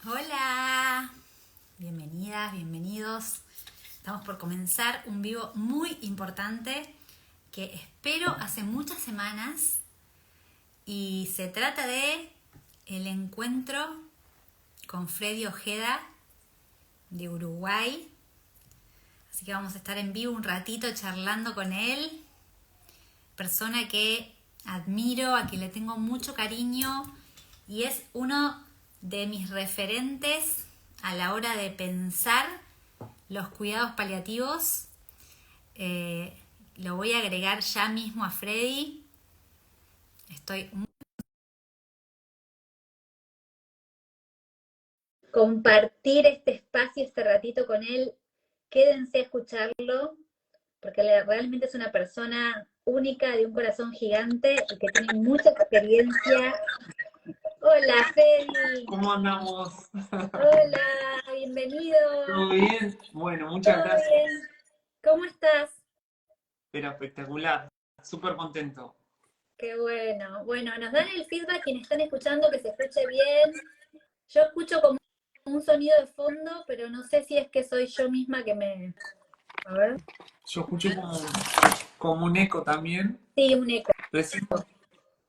Hola, bienvenidas, bienvenidos. Estamos por comenzar un vivo muy importante que espero hace muchas semanas y se trata de el encuentro con Freddy Ojeda de Uruguay. Así que vamos a estar en vivo un ratito charlando con él, persona que admiro, a quien le tengo mucho cariño y es uno de mis referentes a la hora de pensar los cuidados paliativos. Lo voy a agregar ya mismo a Freddy. Estoy muy... Compartir este espacio, este ratito con él. Quédense a escucharlo, porque realmente es una persona única, de un corazón gigante y que tiene mucha experiencia. Hola, Freddy. ¿Cómo andamos? Hola, bienvenido. ¿Todo bien? Bueno, muchas ¿Todo gracias. bien? ¿Cómo estás? Pero espectacular. Súper contento. Qué bueno. Bueno, nos dan el feedback quienes están escuchando que se escuche bien. Yo escucho como un sonido de fondo, pero no sé si es que soy yo misma que me... A ver. Yo escuché como un eco también. Sí, un eco. Recién-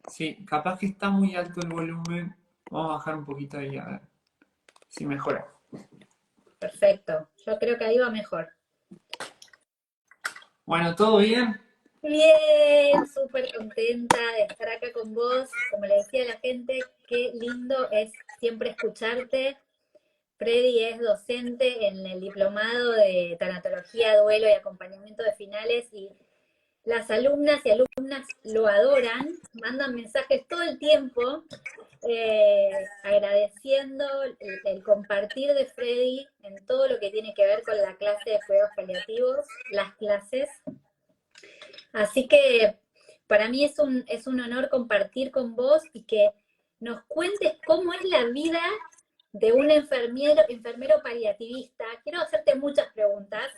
sí, capaz que está muy alto el volumen. Vamos a bajar un poquito ahí a ver si mejora. Perfecto. Yo creo que ahí va mejor. Bueno, ¿todo bien? Bien, súper contenta de estar acá con vos. Como le decía a la gente, qué lindo es siempre escucharte. Freddy es docente en el diplomado de tanatología, duelo y acompañamiento de finales y las alumnas y alumnas lo adoran, mandan mensajes todo el tiempo agradeciendo el compartir de Freddy en todo lo que tiene que ver con la clase de cuidados paliativos, las clases. Así que para mí es un honor compartir con vos y que nos cuentes cómo es la vida de un enfermero paliativista. Quiero hacerte muchas preguntas,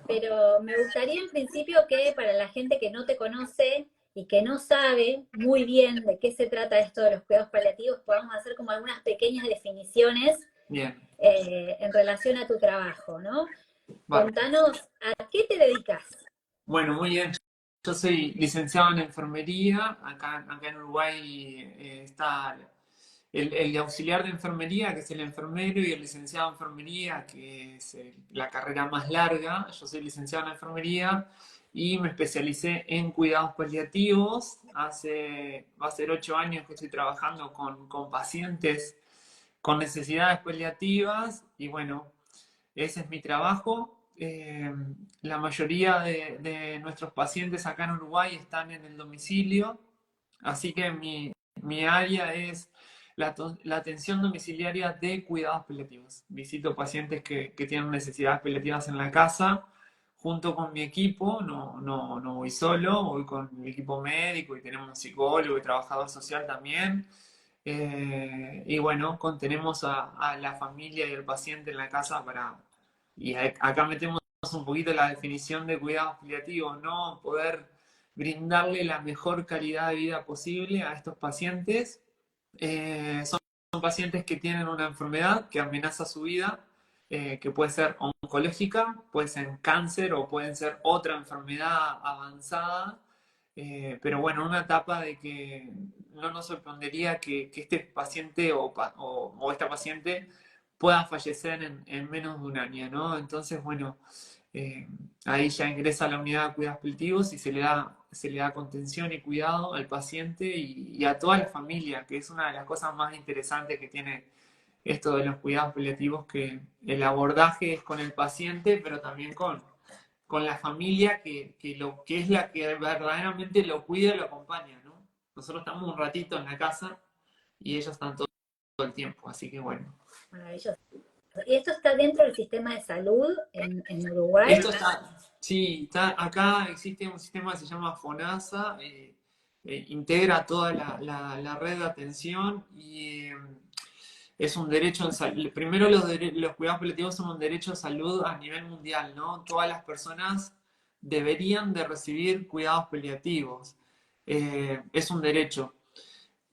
pero me gustaría en principio que para la gente que no te conoce y que no sabe muy bien de qué se trata esto de los cuidados paliativos, podamos hacer como algunas pequeñas definiciones Bien, en relación a tu trabajo, ¿no? vale. Contanos, ¿a qué te dedicas? Bueno, muy bien. Yo soy licenciado en enfermería. Acá en Uruguay está el auxiliar de enfermería, que es el enfermero, y el licenciado en enfermería, que es la carrera más larga. Yo soy licenciado en enfermería y me especialicé en cuidados paliativos. Va a ser 8 años que estoy trabajando con pacientes con necesidades paliativas y bueno, ese es mi trabajo. La mayoría de nuestros pacientes acá en Uruguay están en el domicilio, así que mi área es la atención domiciliaria de cuidados paliativos. Visito pacientes que tienen necesidades paliativas en la casa junto con mi equipo, no voy solo, voy con el equipo médico y tenemos un psicólogo y trabajador social también. Y bueno, contenemos a la familia y al paciente en la casa y acá metemos un poquito la definición de cuidados paliativos, ¿no? Poder brindarle la mejor calidad de vida posible a estos pacientes. Son pacientes que tienen una enfermedad que amenaza su vida, que puede ser oncológica, puede ser cáncer o puede ser otra enfermedad avanzada. Pero bueno, una etapa de que no nos sorprendería que este paciente o esta paciente pueda fallecer en menos de un año, ¿no? Entonces, bueno, eh, ahí ya ingresa a la unidad de cuidados paliativos y se le da contención y cuidado al paciente y a toda la familia, que es una de las cosas más interesantes que tiene esto de los cuidados paliativos, que el abordaje es con el paciente, pero también con la familia que es la que verdaderamente lo cuida y lo acompaña, ¿no? Nosotros estamos un ratito en la casa y ellos están todo el tiempo, así que bueno. Maravilloso. ¿Y esto está dentro del sistema de salud en Uruguay? Esto está, sí, acá existe un sistema que se llama FONASA, integra toda la red de atención y es un derecho en salud. Primero los cuidados paliativos son un derecho de salud a nivel mundial, ¿no? Todas las personas deberían de recibir cuidados paliativos. Es un derecho.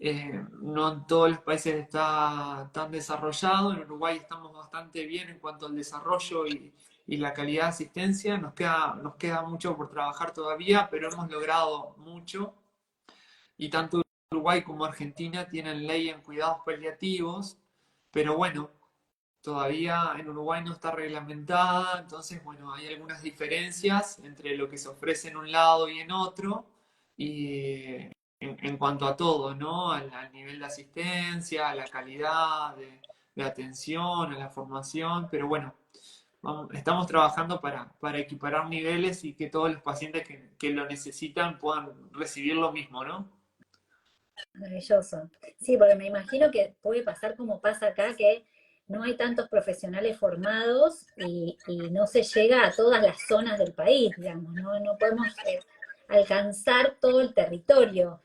No en todos los países está tan desarrollado. En Uruguay estamos bastante bien en cuanto al desarrollo y la calidad de asistencia. Nos queda mucho por trabajar todavía, pero hemos logrado mucho. Y tanto Uruguay como Argentina tienen ley en cuidados paliativos, pero bueno, todavía en Uruguay no está reglamentada, entonces, bueno, hay algunas diferencias entre lo que se ofrece en un lado y en otro, y en cuanto a todo, ¿no? Al nivel de asistencia, a la calidad de atención, a la formación, pero bueno, estamos trabajando para equiparar niveles y que todos los pacientes que lo necesitan puedan recibir lo mismo, ¿no? Maravilloso. Sí, porque me imagino que puede pasar como pasa acá, que no hay tantos profesionales formados y no se llega a todas las zonas del país, digamos, no podemos alcanzar todo el territorio.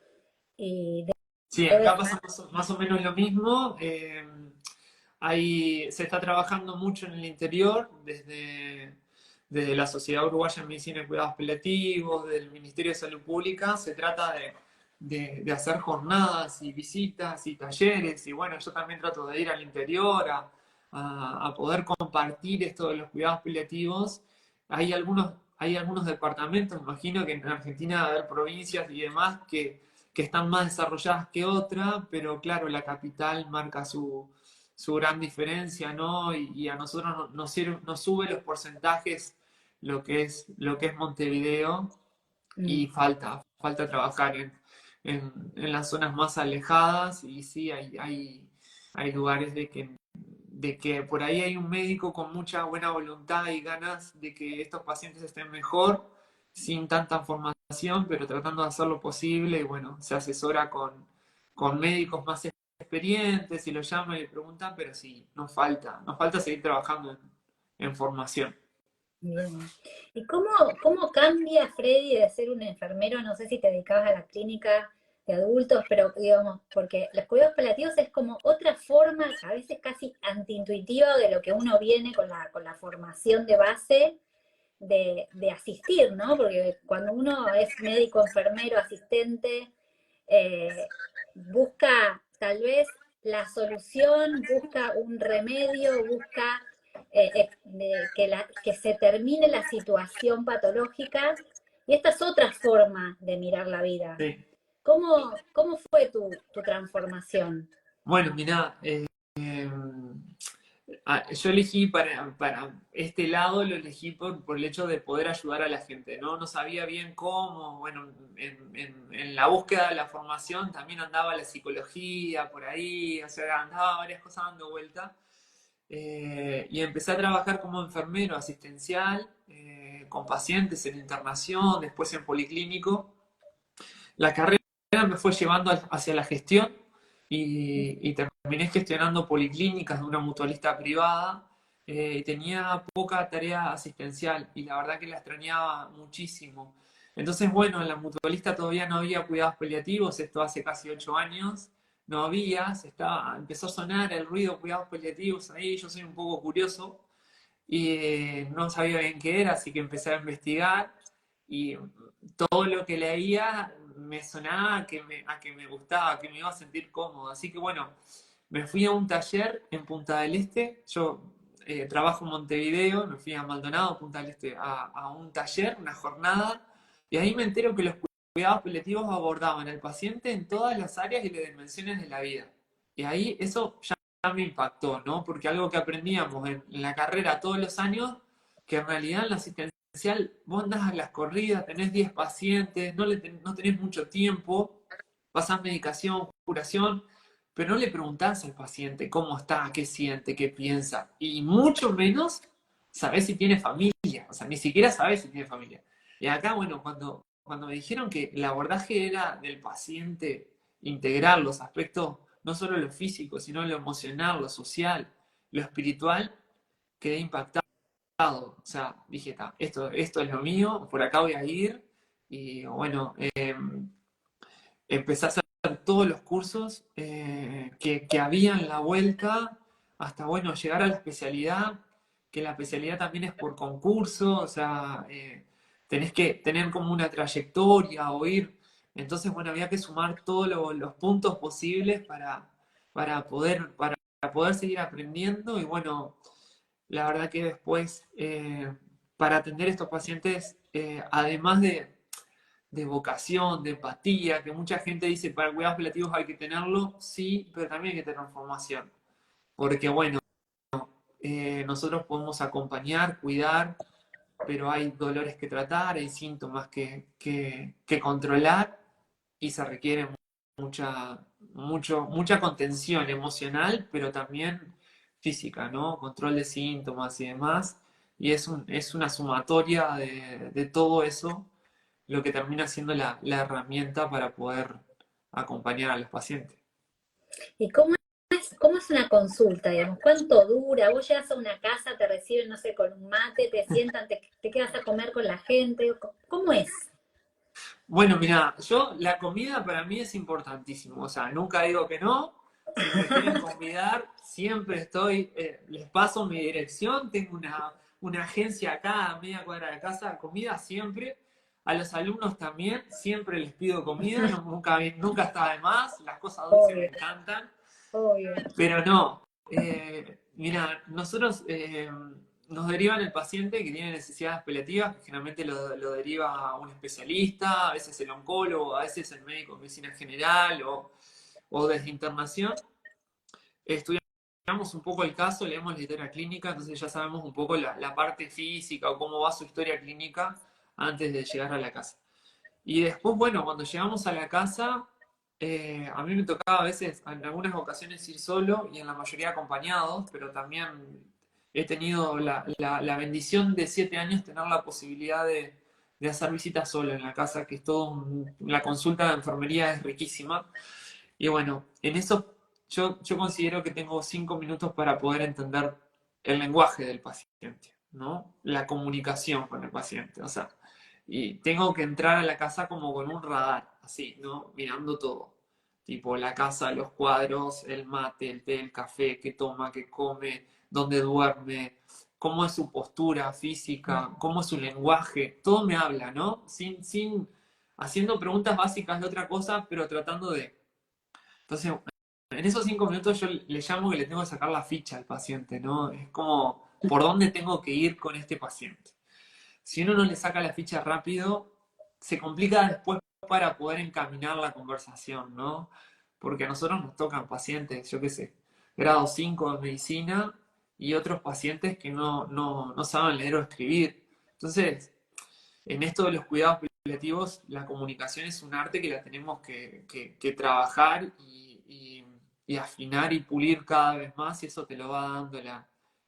Y Sí, debe- acá pasa más o menos lo mismo. Se está trabajando mucho en el interior, desde la Sociedad Uruguaya de Medicina y Cuidados Paliativos, del Ministerio de Salud Pública. Se trata de hacer jornadas y visitas y talleres. Y bueno, yo también trato de ir al interior a poder compartir esto de los cuidados paliativos. Hay algunos departamentos, imagino que en Argentina va a haber provincias y demás que están más desarrolladas que otra, pero claro, la capital marca su gran diferencia, ¿no? Y a nosotros nos sube los porcentajes lo que es Montevideo mm, y falta trabajar en las zonas más alejadas y sí, hay lugares de que por ahí hay un médico con mucha buena voluntad y ganas de que estos pacientes estén mejor, sin tanta formación, pero tratando de hacer lo posible y bueno, se asesora con médicos más experientes y lo llaman y le preguntan, pero sí, nos falta seguir trabajando en formación. bien. ¿Y cómo cambia, Freddy, de ser un enfermero? No sé si te dedicabas a la clínica de adultos, pero digamos, porque los cuidados paliativos es como otra forma, a veces casi antiintuitiva de lo que uno viene con la formación de base de asistir, ¿no? Porque cuando uno es médico, enfermero, asistente, eh, busca tal vez la solución, busca un remedio, busca que se termine la situación patológica. Y esta es otra forma de mirar la vida. Sí. ¿Cómo fue tu transformación? Bueno, mira, yo elegí para este lado, lo elegí por el hecho de poder ayudar a la gente, ¿no? No sabía bien cómo, bueno, en la búsqueda de la formación también andaba la psicología por ahí, o sea, andaba varias cosas dando vuelta. Y empecé a trabajar como enfermero asistencial, con pacientes en internación, después en policlínico. La carrera me fue llevando hacia la gestión y terminé gestionando policlínicas de una mutualista privada. Tenía poca tarea asistencial y la verdad que la extrañaba muchísimo. Entonces, bueno, en la mutualista todavía no había cuidados paliativos, esto hace casi 8 años, no había, empezó a sonar el ruido cuidados paliativos ahí, yo soy un poco curioso y no sabía bien qué era, así que empecé a investigar y todo lo que leía me sonaba a que me gustaba, que me iba a sentir cómodo. Así que bueno, me fui a un taller en Punta del Este. Yo trabajo en Montevideo, me fui a Maldonado, Punta del Este, a un taller, una jornada, y ahí me entero que los cuidados paliativos abordaban al paciente en todas las áreas y las dimensiones de la vida. Y ahí eso ya me impactó, ¿no? Porque algo que aprendíamos en la carrera todos los años, que en realidad en la asistencial vos andás a las corridas, tenés 10 pacientes, no tenés mucho tiempo, pasás medicación, curación, pero no le preguntás al paciente cómo está, qué siente, qué piensa, y mucho menos sabés si tiene familia, o sea, ni siquiera sabés si tiene familia. Y acá, bueno, cuando me dijeron que el abordaje era del paciente, integrar los aspectos, no solo lo físico, sino lo emocional, lo social, lo espiritual, quedé impactado. O sea, dije, esto es lo mío, por acá voy a ir. Y bueno, empecé a hacer todos los cursos que había en la vuelta, hasta bueno, llegar a la especialidad, que la especialidad también es por concurso, o sea, tenés que tener como una trayectoria o ir Entonces, bueno, había que sumar todos los puntos posibles para poder seguir aprendiendo. Y bueno, la verdad que después, para atender a estos pacientes, además de vocación, de empatía, que mucha gente dice para cuidados paliativos hay que tenerlo, sí, pero también hay que tener formación. Porque bueno, nosotros podemos acompañar, cuidar, pero hay dolores que tratar, hay síntomas que controlar y se requiere mucha contención emocional, pero también física, ¿no? Control de síntomas y demás. Y es una sumatoria de todo eso lo que termina siendo la herramienta para poder acompañar a los pacientes. ¿Y cómo es una consulta, digamos? ¿Cuánto dura? Vos llegas a una casa, te reciben, no sé, con un mate, te sientan, te quedas a comer con la gente. ¿Cómo es? Bueno, mira, la comida para mí es importantísimo, o sea, nunca digo que no, si me quieren convidar, siempre estoy, les paso mi dirección, tengo una agencia acá a media cuadra de casa, comida siempre, a los alumnos también, siempre les pido comida, nunca está de más, las cosas dulces me Obvio, encantan, obvio. pero no, mira, nosotros nos derivan el paciente que tiene necesidades paliativas, que generalmente lo deriva a un especialista, a veces el oncólogo, a veces el médico de medicina general o desde internación. Estudiamos un poco el caso, leemos la historia clínica, entonces ya sabemos un poco la parte física o cómo va su historia clínica antes de llegar a la casa. Y después, bueno, cuando llegamos a la casa, a mí me tocaba a veces, en algunas ocasiones, ir solo y en la mayoría acompañados, pero también he tenido la bendición de 7 años tener la posibilidad de hacer visitas solo en la casa, que es todo la consulta de enfermería es riquísima. Y bueno, en eso yo considero que tengo 5 minutos para poder entender el lenguaje del paciente, ¿no? La comunicación con el paciente, o sea, y tengo que entrar a la casa como con un radar, así, ¿no? Mirando todo. Tipo la casa, los cuadros, el mate, el té, el café, qué toma, qué come, dónde duerme, cómo es su postura física, cómo es su lenguaje. Todo me habla, ¿no? Haciendo preguntas básicas de otra cosa, pero tratando de. Entonces, en esos 5 minutos yo le llamo que le tengo que sacar la ficha al paciente, ¿no? Es como, ¿por dónde tengo que ir con este paciente? Si uno no le saca la ficha rápido, se complica después para poder encaminar la conversación, ¿no? Porque a nosotros nos tocan pacientes, yo qué sé, grado 5 de medicina y otros pacientes que no saben leer o escribir. Entonces, en esto de los cuidados paliativos, la comunicación es un arte que la tenemos que trabajar y afinar y pulir cada vez más, y eso te lo va dando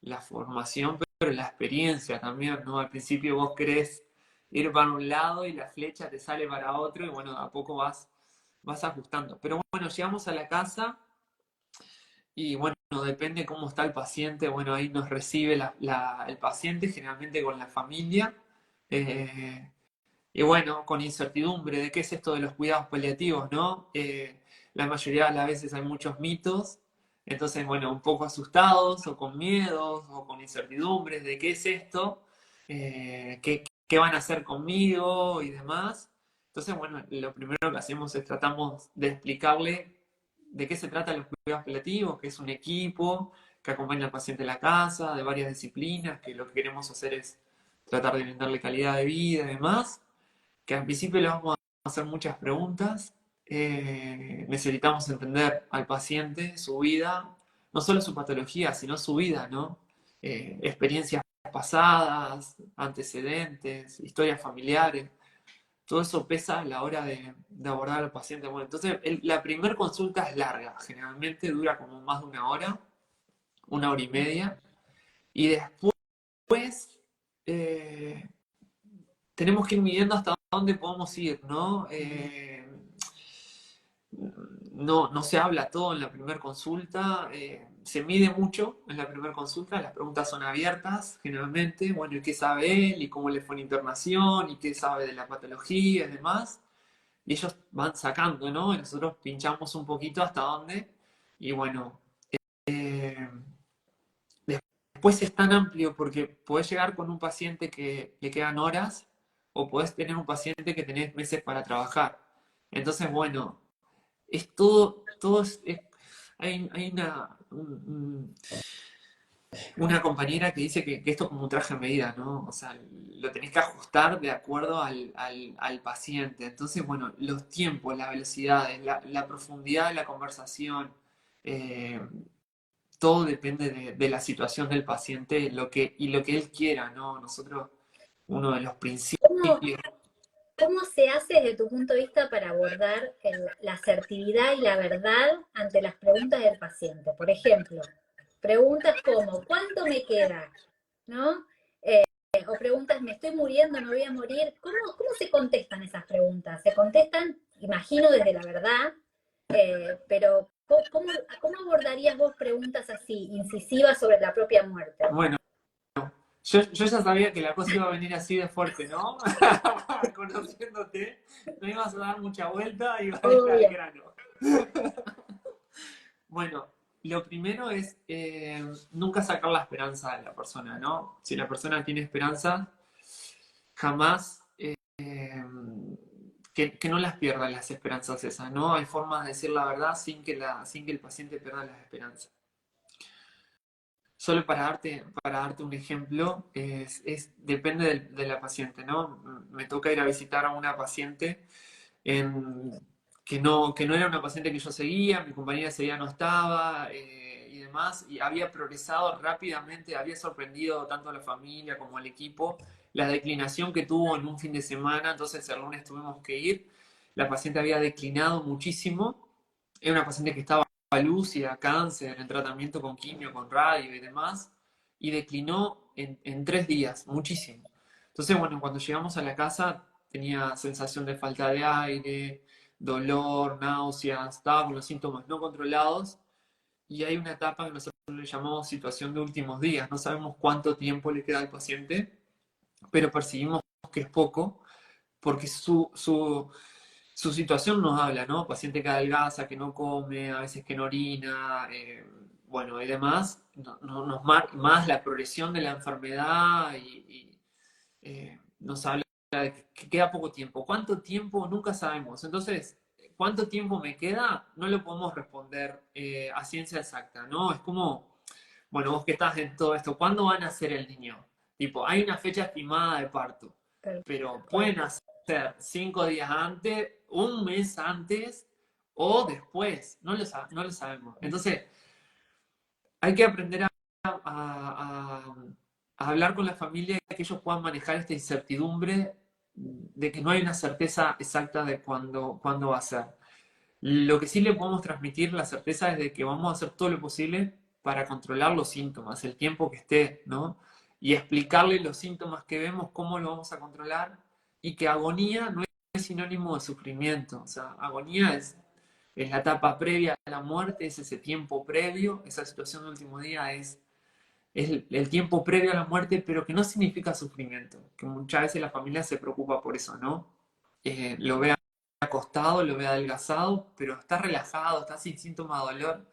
la formación, pero la experiencia también, ¿no? Al principio vos querés ir para un lado y la flecha te sale para otro, y bueno, a poco vas ajustando. Pero bueno, llegamos a la casa y bueno, depende cómo está el paciente, bueno, ahí nos recibe el paciente, generalmente con la familia. eh, y bueno, con incertidumbre de qué es esto de los cuidados paliativos, ¿no? La mayoría de las veces hay muchos mitos, entonces, bueno, un poco asustados o con miedos o con incertidumbres de qué es esto, qué van a hacer conmigo y demás. Entonces, bueno, lo primero que hacemos es tratamos de explicarle de qué se trata los cuidados paliativos, que es un equipo que acompaña al paciente a la casa, de varias disciplinas, que lo que queremos hacer es tratar de brindarle calidad de vida y demás, que al principio le vamos a hacer muchas preguntas. Necesitamos entender al paciente, su vida, no solo su patología, sino su vida, ¿no? Experiencias pasadas, antecedentes, historias familiares. Todo eso pesa a la hora de abordar al paciente. Bueno, entonces la primera consulta es larga, generalmente dura como más de 1 hora, 1 hora y media, y después eh, tenemos que ir midiendo hasta dónde podemos ir, ¿no? No se habla todo en la primera consulta, se mide mucho en la primera consulta, las preguntas son abiertas generalmente, bueno, ¿y qué sabe él? ¿Y cómo le fue en internación? ¿Y qué sabe de la patología y demás? Y ellos van sacando, ¿no? Y nosotros pinchamos un poquito hasta dónde, y bueno, eh, después es tan amplio porque podés llegar con un paciente que le quedan horas o podés tener un paciente que tenés meses para trabajar. Entonces, bueno, es todo hay una compañera que dice que esto es como un traje a medida, ¿no? O sea, lo tenés que ajustar de acuerdo al paciente. Entonces, bueno, los tiempos, las velocidades, la profundidad de la conversación, eh, todo depende de la situación del paciente y lo que él quiera, ¿no? Nosotros, uno de los ¿Cómo, principios. cómo se hace desde tu punto de vista para abordar la asertividad y la verdad ante las preguntas del paciente? Por ejemplo, preguntas como, ¿cuánto me queda? ¿No? O preguntas, ¿me estoy muriendo, me voy a morir? ¿Cómo se contestan esas preguntas? Se contestan, imagino, desde la verdad, pero ¿cómo abordarías vos preguntas así, incisivas sobre la propia muerte? Bueno, yo ya sabía que la cosa iba a venir así de fuerte, ¿no? Conociéndote, no ibas a dar mucha vuelta, ibas a ir al Obvio. grano. Bueno, lo primero es nunca sacar la esperanza de la persona, ¿no? Si la persona tiene esperanza, jamás que no las pierda las esperanzas esas, ¿no? Hay formas de decir la verdad sin que el paciente pierda las esperanzas. Solo para darte un ejemplo, depende de la paciente, ¿no? Me toca ir a visitar a una paciente en- que no era una paciente que yo seguía, mi compañera ese día no estaba y demás, y había progresado rápidamente, había sorprendido tanto a la familia como al equipo la declinación que tuvo en un fin de semana, entonces el lunes tuvimos que ir, la paciente había declinado muchísimo, era una paciente que estaba lúcida, cáncer, en tratamiento con quimio, con radio y demás, y declinó en 3 días, muchísimo. Entonces, bueno, cuando llegamos a la casa tenía sensación de falta de aire, dolor, náuseas, estaba con los síntomas no controlados, y hay una etapa que nosotros le llamamos situación de últimos días. No sabemos cuánto tiempo le queda al paciente, pero percibimos que es poco, porque su situación nos habla, ¿no? Paciente que adelgaza, que no come, a veces que no orina, bueno, y demás, nos marca más la progresión de la enfermedad nos habla de que queda poco tiempo. ¿Cuánto tiempo? Nunca sabemos. Entonces, ¿cuánto tiempo me queda? No lo podemos responder a ciencia exacta, ¿no? Es como, bueno, vos que estás en todo esto, ¿cuándo van a nacer el niño? Tipo, hay una fecha estimada de parto, Tal pero cual. pueden hacer 5 días antes, un mes antes o después, no lo sabemos. Entonces, hay que aprender a- a hablar con la familia y que ellos puedan manejar esta incertidumbre de que no hay una certeza exacta de cuándo va a ser. Lo que sí le podemos transmitir la certeza es de que vamos a hacer todo lo posible para controlar los síntomas, el tiempo que esté, ¿no? Y explicarle los síntomas que vemos, cómo lo vamos a controlar, y que agonía no es sinónimo de sufrimiento. O sea, agonía es la etapa previa a la muerte, es ese tiempo previo, esa situación de último día es el tiempo previo a la muerte, pero que no significa sufrimiento, que muchas veces la familia se preocupa por eso, ¿no? Lo ve acostado, lo ve adelgazado, pero está relajado, está sin síntomas de dolor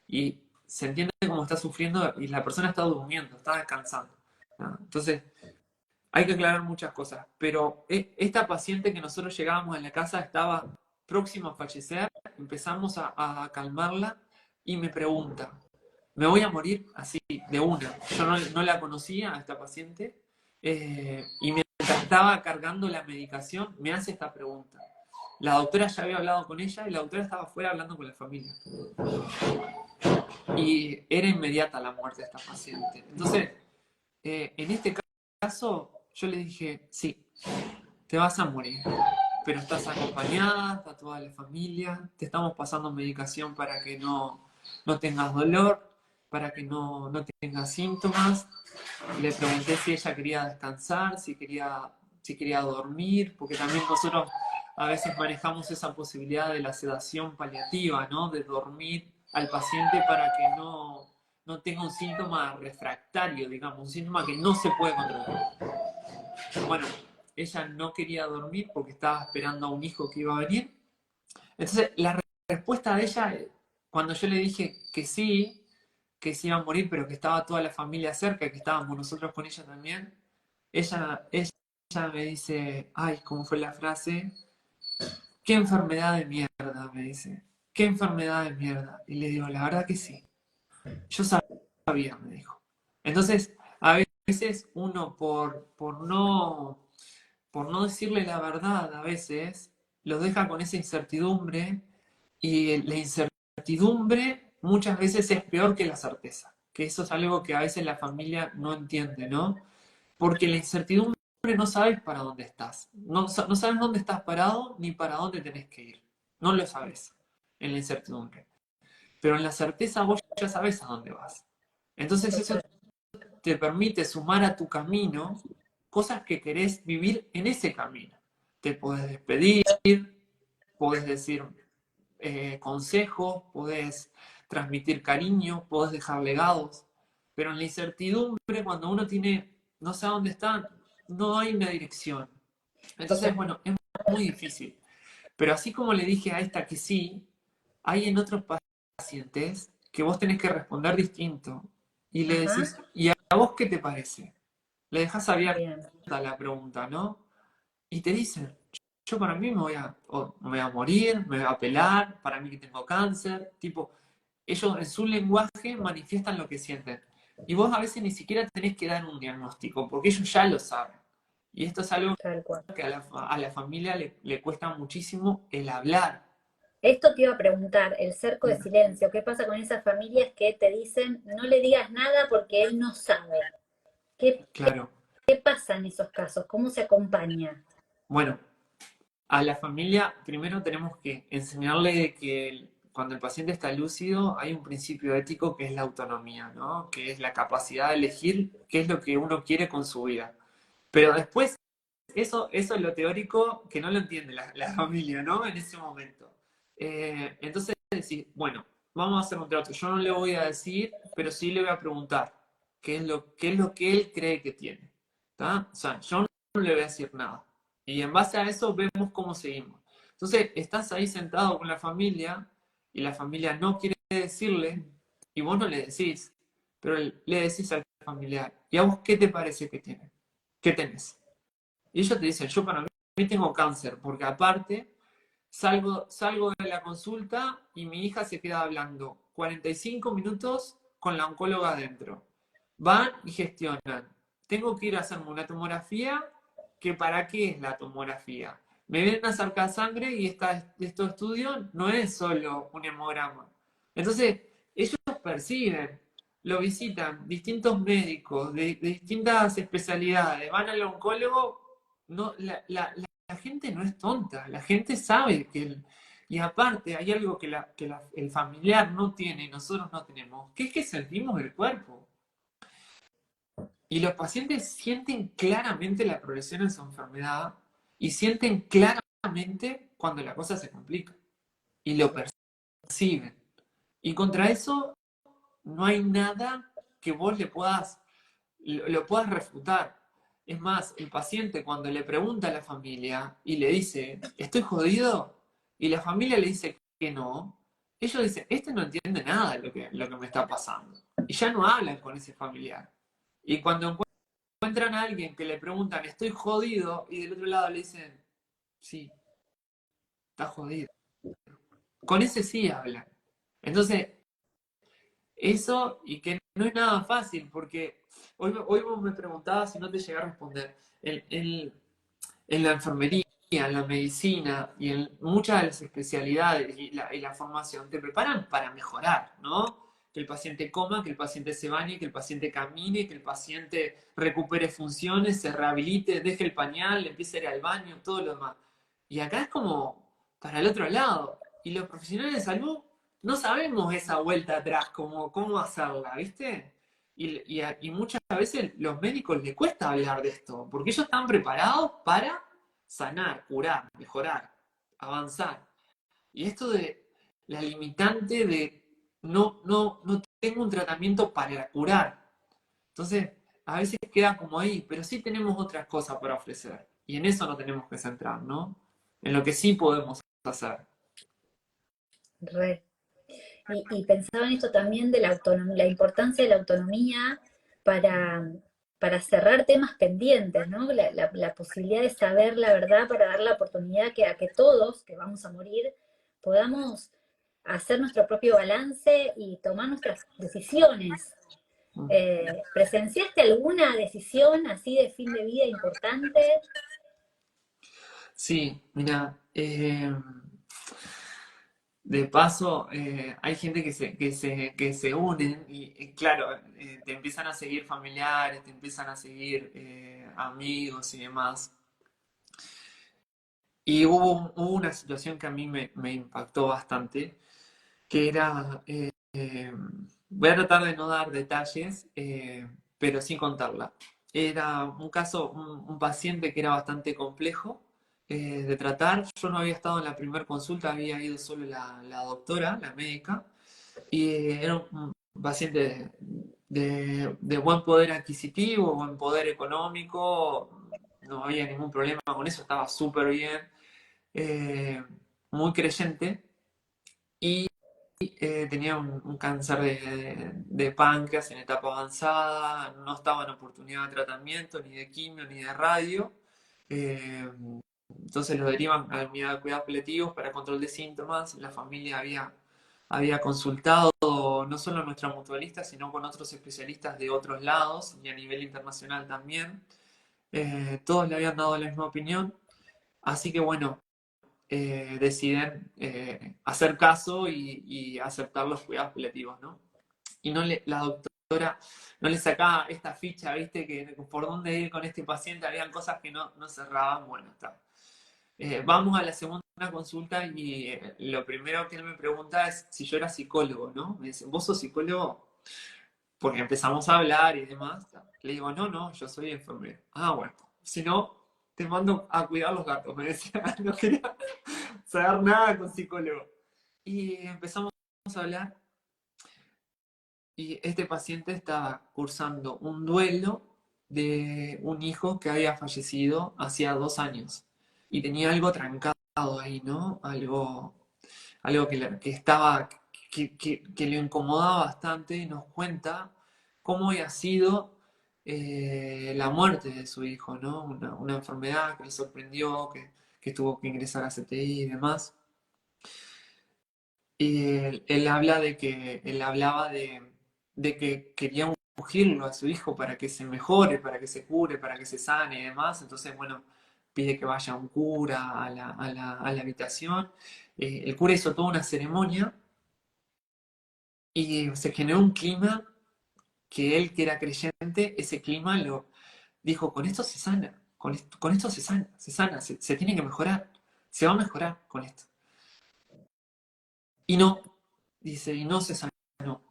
y se entiende cómo está sufriendo y la persona está durmiendo, está descansando, ¿no? Entonces, hay que aclarar muchas cosas, pero esta paciente que nosotros llegábamos a la casa estaba próxima a fallecer, empezamos a calmarla y me pregunta, ¿me voy a morir? Así, de una. Yo no la conocía a esta paciente y mientras estaba cargando la medicación me hace esta pregunta. La doctora ya había hablado con ella y la doctora estaba afuera hablando con la familia. Y era inmediata la muerte de esta paciente. Entonces, en este caso, yo le dije, sí, te vas a morir, pero estás acompañada, está toda la familia, te estamos pasando medicación para que no tengas dolor, para que no tengas síntomas. Le pregunté si ella quería descansar, si quería dormir, porque también nosotros a veces manejamos esa posibilidad de la sedación paliativa, ¿no? De dormir al paciente para que no tenga un síntoma refractario, digamos, un síntoma que no se puede controlar. Bueno, ella no quería dormir porque estaba esperando a un hijo que iba a venir. Entonces, la respuesta de ella, cuando yo le dije que se iba a morir, pero que estaba toda la familia cerca, que estábamos nosotros con ella también, ella me dice, ay, ¿cómo fue la frase? qué enfermedad de mierda, me dice. Qué enfermedad de mierda. Y le digo, la verdad que sí. Yo sabía, me dijo. Entonces, a veces uno por no decirle la verdad, a veces los deja con esa incertidumbre y la incertidumbre muchas veces es peor que la certeza. Que eso es algo que a veces la familia no entiende, ¿no? Porque la incertidumbre no sabes para dónde estás. No sabes dónde estás parado ni para dónde tenés que ir. No lo sabes en la incertidumbre. Pero en la certeza vos ya sabes a dónde vas. Entonces eso Total, te permite sumar a tu camino cosas que querés vivir en ese camino. Te podés despedir, podés decir consejos, podés transmitir cariño, podés dejar legados, pero en la incertidumbre, cuando uno no sabe dónde está, no hay una dirección. Entonces, total. bueno, es muy difícil. Pero así como le dije a esta que sí, hay en otros pacientes que vos tenés que responder distinto. Y le Ajá, decís, ¿y a vos qué te parece? Le dejas abierta bien. la pregunta, ¿no? Y te dicen, yo para mí me voy a morir, me voy a pelar, para mí que tengo cáncer, tipo, ellos en su lenguaje manifiestan lo que sienten. Y vos a veces ni siquiera tenés que dar un diagnóstico, porque ellos ya lo saben. Y esto es algo Tal cual. que a la familia le cuesta muchísimo el hablar. Esto te iba a preguntar, el cerco de silencio, ¿qué pasa con esas familias que te dicen no le digas nada porque él no sabe? ¿Qué, Claro. qué pasa en esos casos? ¿Cómo se acompaña? Bueno, a la familia primero tenemos que enseñarle que cuando el paciente está lúcido hay un principio ético que es la autonomía, ¿no? Que es la capacidad de elegir qué es lo que uno quiere con su vida. Pero después, eso es lo teórico que no lo entiende la familia, ¿no? En ese momento. Entonces decir, bueno, vamos a hacer un trato. Yo no le voy a decir, pero sí le voy a preguntar qué es lo que él cree que tiene. ¿Tá? O sea, yo no le voy a decir nada. Y en base a eso vemos cómo seguimos. Entonces, estás ahí sentado con la familia y la familia no quiere decirle y vos no le decís, pero le decís al familiar, ¿y a vos qué te parece que tiene? ¿Qué tenés? Y ellos te dicen, yo para mí tengo cáncer, porque aparte salgo de la consulta y mi hija se queda hablando 45 minutos con la oncóloga adentro. Van y gestionan. Tengo que ir a hacerme una tomografía, que ¿para qué es la tomografía? Me vienen a sacar sangre y estos estudios no es solo un hemograma. Entonces, ellos perciben, lo visitan distintos médicos de distintas especialidades, van al oncólogo, no, la gente no es tonta, la gente sabe y aparte hay algo que el familiar no tiene y nosotros no tenemos, que es que sentimos el cuerpo. Y los pacientes sienten claramente la progresión en su enfermedad y sienten claramente cuando la cosa se complica. Y lo perciben. Y contra eso no hay nada que vos lo puedas refutar. Es más, el paciente cuando le pregunta a la familia y le dice, ¿estoy jodido? Y la familia le dice que no, ellos dicen, este no entiende nada de lo que me está pasando. Y ya no hablan con ese familiar. Y cuando encuentran a alguien que le preguntan, estoy jodido, y del otro lado le dicen, sí, está jodido. Con ese sí hablan. Entonces, eso y que no es nada fácil, porque hoy vos me preguntabas si no te llegué a responder. En la enfermería, en la medicina y en muchas de las especialidades y la formación te preparan para mejorar, ¿no? Que el paciente coma, que el paciente se bañe, que el paciente camine, que el paciente recupere funciones, se rehabilite, deje el pañal, empiece a ir al baño, todo lo demás. Y acá es como para el otro lado. Y los profesionales de salud no sabemos esa vuelta atrás, cómo hacerla, ¿viste? Y muchas veces los médicos les cuesta hablar de esto, porque ellos están preparados para sanar, curar, mejorar, avanzar. Y esto de la limitante de no tengo un tratamiento para curar. Entonces, a veces queda como ahí, pero sí tenemos otras cosas para ofrecer. Y en eso nos tenemos que centrar, ¿no? En lo que sí podemos hacer. Re. Y pensaba en esto también de la autonomía, la importancia de la autonomía para para cerrar temas pendientes, ¿no? La posibilidad de saber la verdad para dar la oportunidad que a que todos, que vamos a morir, podamos hacer nuestro propio balance y tomar nuestras decisiones. ¿Presenciaste alguna decisión así de fin de vida importante? Sí, mira, de paso, hay gente que se unen y claro, te empiezan a seguir familiares, te empiezan a seguir amigos y demás. Y hubo una situación que a mí me impactó bastante, que era, voy a tratar de no dar detalles, pero sin contarla. Era un caso, un paciente que era bastante complejo de tratar. Yo no había estado en la primera consulta, había ido solo la doctora, la médica, y era un paciente de buen poder adquisitivo, buen poder económico, no había ningún problema con eso, estaba súper bien, eh, muy creyente y tenía un cáncer de páncreas en etapa avanzada, no estaba en oportunidad de tratamiento, ni de quimio, ni de radio. Eh, entonces lo derivan a la unidad de cuidados paliativos para control de síntomas. La familia había consultado no solo a nuestra mutualista, sino con otros especialistas de otros lados y a nivel internacional también. Todos le habían dado la misma opinión. Así que bueno, deciden hacer caso y aceptar los cuidados paliativos, ¿no? Y la doctora no le sacaba esta ficha, ¿viste? Que por dónde ir con este paciente, habían cosas que no cerraban, bueno, está. Vamos a la segunda consulta y lo primero que él me pregunta es si yo era psicólogo, ¿no? Me dice, ¿vos sos psicólogo? Porque empezamos a hablar y demás. Le digo, no, yo soy enfermero. Ah, bueno, si no, te mando a cuidar los gatos, me decía, no quería saber nada con psicólogo. Y empezamos a hablar y este paciente estaba cursando un duelo de un hijo que había fallecido hacía 2 años y tenía algo trancado ahí, ¿no? Algo que estaba, que le incomodaba bastante y nos cuenta cómo había sido la muerte de su hijo, ¿no? Una enfermedad que le sorprendió, que tuvo que ingresar a CTI y demás. Y él habla él hablaba de que quería ungirlo a su hijo para que se mejore, para que se cure, para que se sane y demás. Entonces, bueno, pide que vaya un cura a la habitación. El cura hizo toda una ceremonia y se generó un clima que él, que era creyente, ese clima lo dijo, con esto se sana, con esto se sana, se tiene que mejorar, se va a mejorar con esto. Y no, dice, y no se sanó.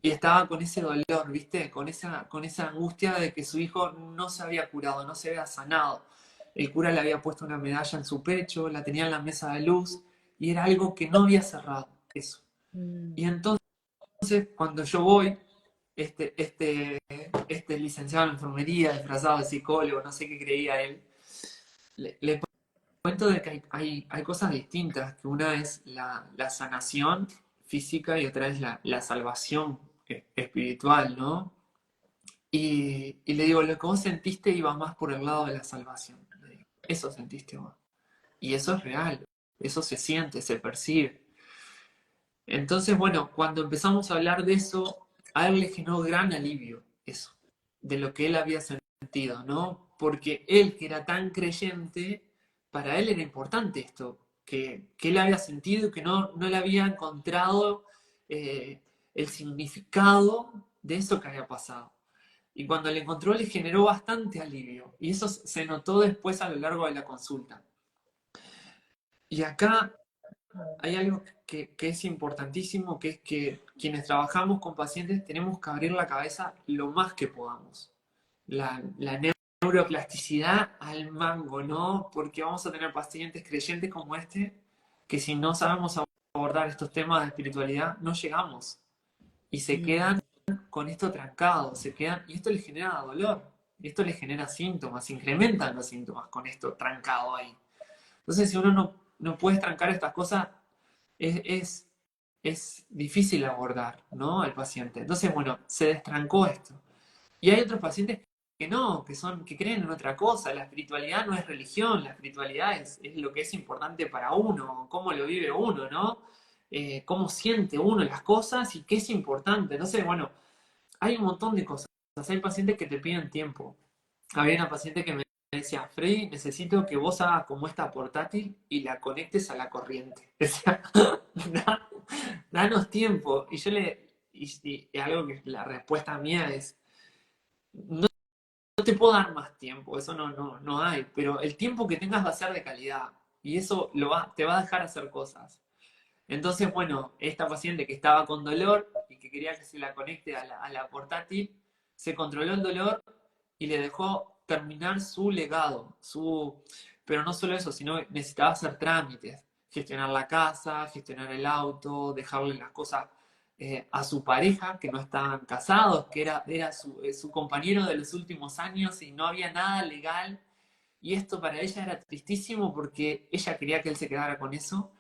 Y estaba con ese dolor, ¿viste? Con esa angustia de que su hijo no se había curado, no se había sanado. El cura le había puesto una medalla en su pecho, la tenía en la mesa de luz, y era algo que no había cerrado, eso. Y entonces, cuando yo voy, este licenciado en enfermería, disfrazado de psicólogo, no sé qué creía él, le cuento de que hay cosas distintas, que una es la sanación física y otra es la salvación espiritual, ¿no? Y le digo, lo que vos sentiste iba más por el lado de la salvación. Le digo, eso sentiste vos. Y eso es real, eso se siente, se percibe. Entonces, bueno, cuando empezamos a hablar de eso, a él le generó gran alivio eso, de lo que él había sentido, ¿no? Porque él, que era tan creyente, para él era importante esto, que él había sentido y que no le había encontrado el significado de eso que había pasado. Y cuando le encontró le generó bastante alivio. Y eso se notó después a lo largo de la consulta. Y acá hay algo que es importantísimo, que es que quienes trabajamos con pacientes tenemos que abrir la cabeza lo más que podamos. La neuroplasticidad al mango, ¿no? Porque vamos a tener pacientes creyentes como este, que si no sabemos abordar estos temas de espiritualidad, no llegamos. Y se quedan con esto trancado, se quedan, y esto les genera dolor, y esto les genera síntomas, incrementan los síntomas con esto trancado ahí. Entonces, si uno no puede trancar estas cosas, es difícil abordar, ¿no? Al paciente. Entonces, bueno, se destrancó esto. Y hay otros pacientes no, que creen en otra cosa. La espiritualidad no es religión, la espiritualidad es lo que es importante para uno, cómo lo vive uno, ¿no? Cómo siente uno las cosas y qué es importante. Entonces, bueno, hay un montón de cosas. Hay pacientes que te piden tiempo. Había una paciente que me decía, Freddy, necesito que vos hagas como esta portátil y la conectes a la corriente. Decía, danos tiempo. Y yo y algo que la respuesta mía es, no, no te puedo dar más tiempo, eso no hay, pero el tiempo que tengas va a ser de calidad y eso te va a dejar hacer cosas. Entonces, bueno, esta paciente que estaba con dolor y que quería que se la conecte a la portátil, se controló el dolor y le dejó terminar su legado. Pero no solo eso, sino necesitaba hacer trámites, gestionar la casa, gestionar el auto, dejarle las cosas a su pareja, que no estaban casados, que era su compañero de los últimos años y no había nada legal. Y esto para ella era tristísimo porque ella quería que él se quedara con eso.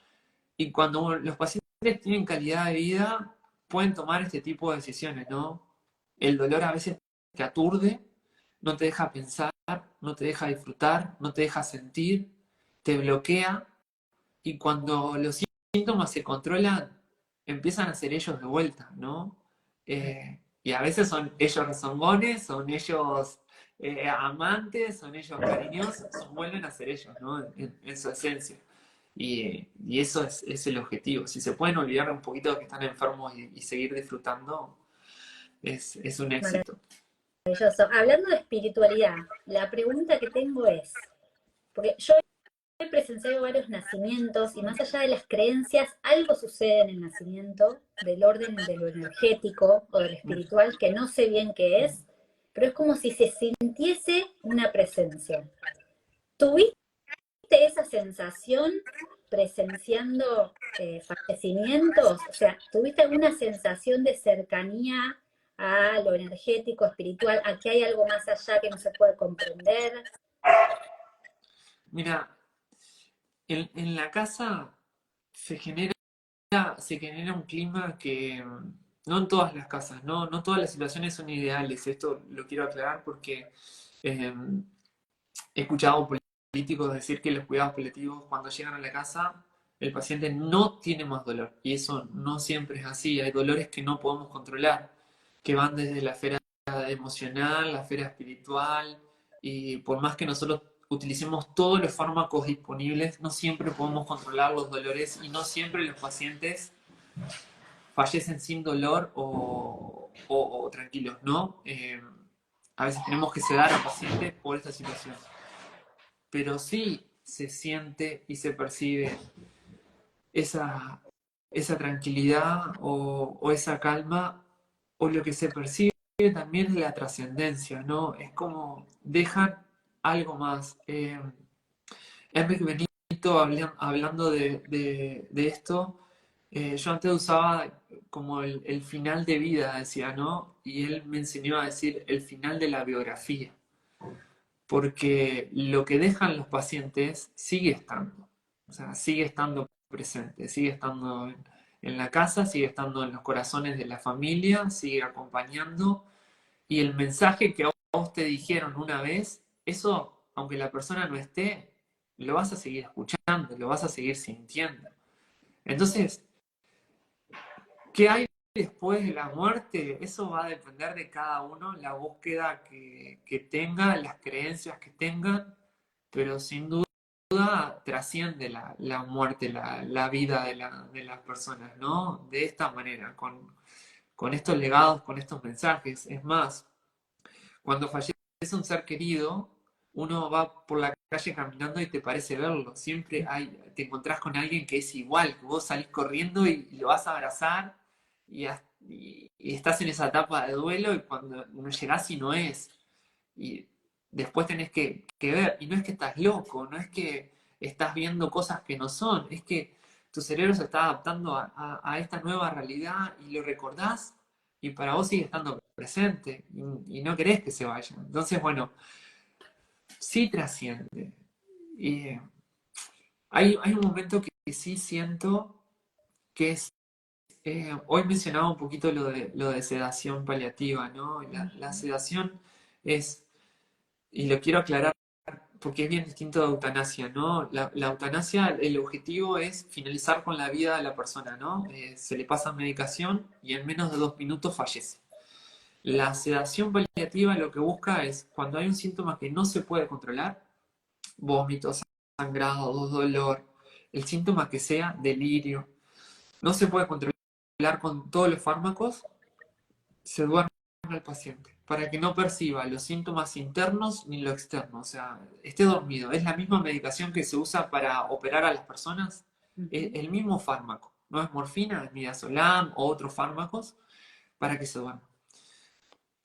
Y cuando los pacientes tienen calidad de vida, pueden tomar este tipo de decisiones, ¿no? El dolor a veces te aturde, no te deja pensar, no te deja disfrutar, no te deja sentir, te bloquea, y cuando los síntomas se controlan, empiezan a ser ellos de vuelta, ¿no? Y a veces son ellos rezongones, son ellos amantes, son ellos cariñosos, vuelven a ser ellos, ¿no? En su esencia. Y eso es el objetivo. Si se pueden olvidar un poquito de que están enfermos y seguir disfrutando, es un éxito. Maravilloso. Hablando de espiritualidad, la pregunta que tengo es, porque yo he presenciado varios nacimientos y más allá de las creencias, algo sucede en el nacimiento del orden de lo energético o de lo espiritual que no sé bien qué es, pero es como si se sintiese una presencia. ¿Tuviste esa sensación presenciando fallecimientos? O sea, ¿tuviste alguna sensación de cercanía a lo energético, espiritual, a que hay algo más allá que no se puede comprender? Mira, en la casa se genera un clima que no en todas las casas, no todas las situaciones son ideales. Esto lo quiero aclarar porque eh, he escuchado políticos decir que los cuidados paliativos cuando llegan a la casa el paciente no tiene más dolor y eso no siempre es así. Hay dolores que no podemos controlar, que van desde la esfera emocional, la esfera espiritual, y por más que nosotros utilicemos todos los fármacos disponibles, no siempre podemos controlar los dolores y no siempre los pacientes fallecen sin dolor o tranquilos, ¿no? A veces tenemos que sedar al paciente por esta situación. Pero sí se siente y se percibe esa, esa tranquilidad o esa calma, o lo que se percibe también es la trascendencia, ¿no? Es como dejan algo más. Enrique Benito, hablando de esto, yo antes usaba como el final de vida, decía, ¿no? Y él me enseñó a decir el final de la biografía, porque lo que dejan los pacientes sigue estando, o sea, sigue estando presente, sigue estando en la casa, sigue estando en los corazones de la familia, sigue acompañando, y el mensaje que a vos te dijeron una vez, eso, aunque la persona no esté, lo vas a seguir escuchando, lo vas a seguir sintiendo. Entonces, ¿qué hay después de la muerte? Eso va a depender de cada uno, la búsqueda que tenga, las creencias que tengan, pero sin duda trasciende la muerte, la vida de las personas, ¿no? De esta manera, con estos legados, con estos mensajes. Es más, cuando fallece un ser querido, uno va por la calle caminando y te parece verlo. Siempre te encontrás con alguien que es igual, que vos salís corriendo y lo vas a abrazar y estás en esa etapa de duelo y cuando llegás y no es. Y después tenés que ver, y no es que estás loco, no es que estás viendo cosas que no son, es que tu cerebro se está adaptando a esta nueva realidad y lo recordás y para vos sigue estando presente y no querés que se vaya. Entonces, bueno, sí trasciende. Y hay un momento que sí siento que es, hoy mencionaba un poquito lo de sedación paliativa, ¿no? La sedación es y lo quiero aclarar porque es bien distinto de eutanasia, ¿no? La eutanasia, el objetivo es finalizar con la vida de la persona, ¿no? Se le pasa medicación y en menos de 2 minutos fallece. La sedación paliativa lo que busca es, cuando hay un síntoma que no se puede controlar, vómitos, sangrado, dolor, el síntoma que sea, delirio, no se puede controlar con todos los fármacos, se duerme al paciente para que no perciba los síntomas internos ni lo externo, o sea, esté dormido. Es la misma medicación que se usa para operar a las personas, es el mismo fármaco, no es morfina, es midazolam o otros fármacos para que se duerma.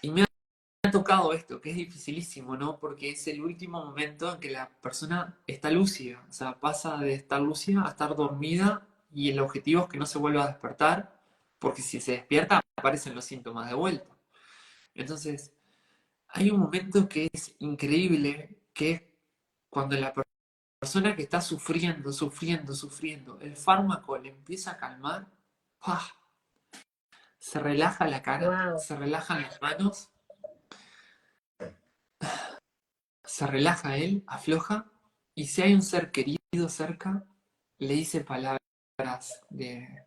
Y me ha tocado esto, que es dificilísimo, ¿no? Porque es el último momento en que la persona está lúcida, o sea, pasa de estar lúcida a estar dormida y el objetivo es que no se vuelva a despertar, porque si se despierta aparecen los síntomas de vuelta. Entonces, hay un momento que es increíble, que es cuando la persona que está sufriendo, sufriendo, sufriendo, el fármaco le empieza a calmar, ¡pah! Se relaja la cara, Wow. se relajan las manos, se relaja él, afloja, y si hay un ser querido cerca, le dice palabras de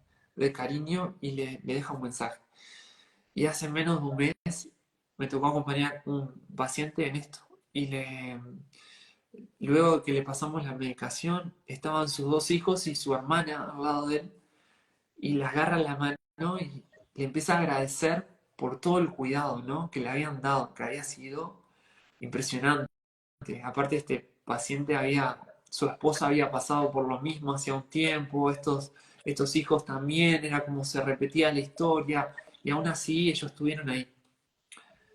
cariño y le deja un mensaje. Y hace menos de un mes me tocó acompañar un paciente en esto. Luego que le pasamos la medicación, estaban sus 2 hijos y su hermana al lado de él, y le agarra la mano y le empieza a agradecer por todo el cuidado, ¿no? Que le habían dado, que había sido impresionante. Aparte, este paciente su esposa había pasado por lo mismo hacía un tiempo, estos hijos también, era como se repetía la historia, y aún así ellos estuvieron ahí.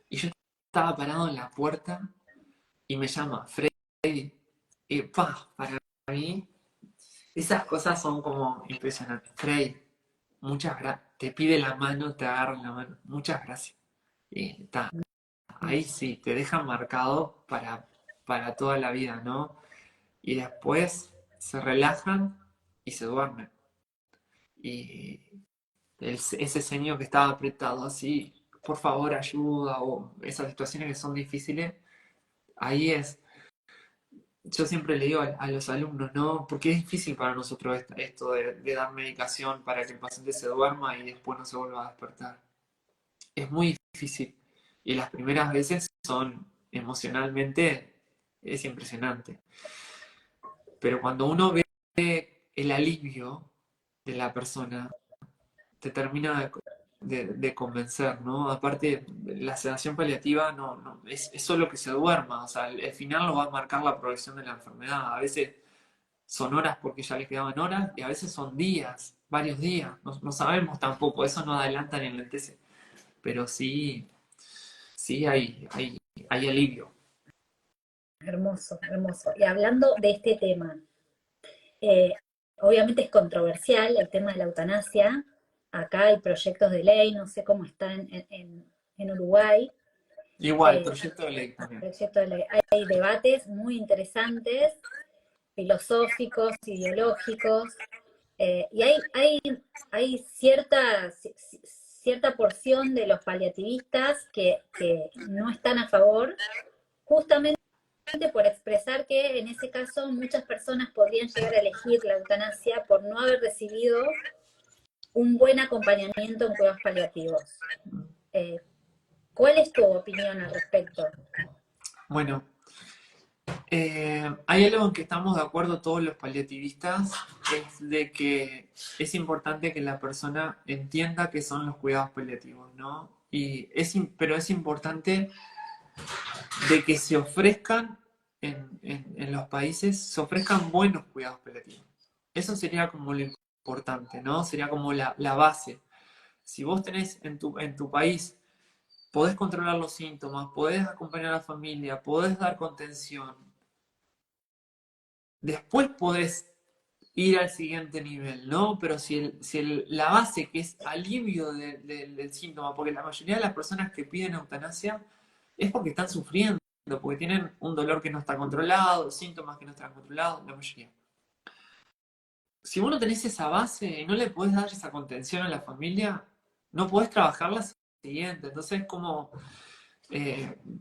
Y yo estaba parado en la puerta y me llama Freddy, y para mí, esas cosas son como impresionantes. Freddy, muchas gracias. Te pide la mano, te agarra la mano. Muchas gracias. Y está, ahí sí, te dejan marcado para toda la vida, ¿no? Y después se relajan y se duermen. Y ese ceño que estaba apretado así, por favor ayuda, o esas situaciones que son difíciles, ahí es. Yo siempre le digo a los alumnos, ¿no? Porque es difícil para nosotros esto de dar medicación para que el paciente se duerma y después no se vuelva a despertar. Es muy difícil. Y las primeras veces son emocionalmente, es impresionante. Pero cuando uno ve el alivio de la persona, te termina de convencer, ¿no? Aparte, la sedación paliativa es solo que se duerma, o sea, el final lo va a marcar la progresión de la enfermedad. A veces son horas porque ya les quedaban horas y a veces son días, varios días. No sabemos tampoco, eso no adelanta ni enlentece. Pero sí, sí hay alivio. Hermoso, hermoso. Y hablando de este tema, eh, obviamente es controversial el tema de la eutanasia. Acá hay proyectos de ley, no sé cómo está en Uruguay. Igual, proyecto de ley también. Proyectos de ley. Hay debates muy interesantes, filosóficos, ideológicos, y hay cierta porción de los paliativistas que no están a favor, justamente por expresar que en ese caso muchas personas podrían llegar a elegir la eutanasia por no haber recibido un buen acompañamiento en cuidados paliativos. Eh, ¿Cuál es tu opinión al respecto? Bueno, hay algo en que estamos de acuerdo todos los paliativistas, es de que es importante que la persona entienda qué son los cuidados paliativos, ¿no? Pero es importante de que se ofrezcan en los países, se ofrezcan buenos cuidados paliativos. Eso sería como lo importante, ¿no? Sería como la base. Si vos tenés en tu país, podés controlar los síntomas, podés acompañar a la familia, podés dar contención, después podés ir al siguiente nivel, ¿no? Pero si la base que es alivio del síntoma, porque la mayoría de las personas que piden eutanasia es porque están sufriendo, porque tienen un dolor que no está controlado, síntomas que no están controlados, la mayoría. Si vos no tenés esa base y no le podés dar esa contención a la familia, no podés trabajar la siguiente. Entonces, como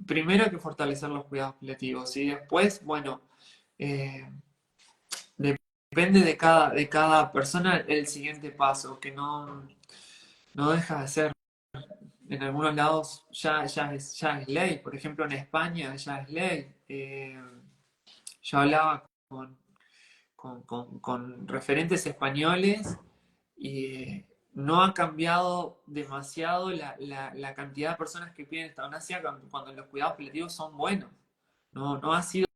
primero hay que fortalecer los cuidados paliativos y después, bueno, eh, depende de cada persona el siguiente paso, que no deja de ser. En algunos lados ya es ley, por ejemplo en España ya es ley. Yo hablaba con referentes españoles y no ha cambiado demasiado la cantidad de personas que piden eutanasia cuando los cuidados paliativos son buenos. No ha sido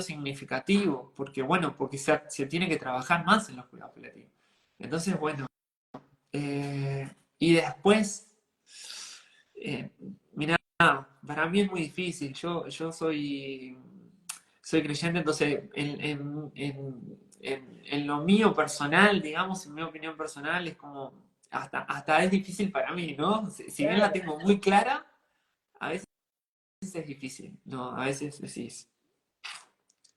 significativo, porque bueno, porque se tiene que trabajar más en los cuidados paliativos. Entonces, bueno, y después, mira, para mí es muy difícil. Yo soy creyente, entonces en lo mío personal, digamos, en mi opinión personal, es como, hasta es difícil para mí, ¿no? Si bien la Claro. tengo muy clara, a veces es difícil, ¿no? A veces decís,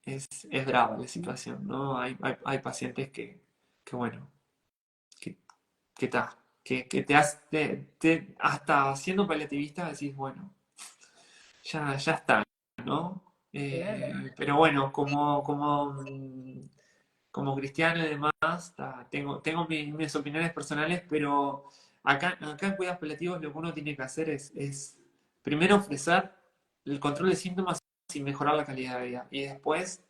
es brava la situación, ¿no? Hay pacientes que bueno, que, que, ta, que hasta siendo paliativista decís, bueno, ya está, ¿no? Claro. Pero bueno, como cristiano y demás, tengo mis opiniones personales, pero acá en cuidados paliativos lo que uno tiene que hacer es primero ofrecer el control de síntomas y mejorar la calidad de vida, y después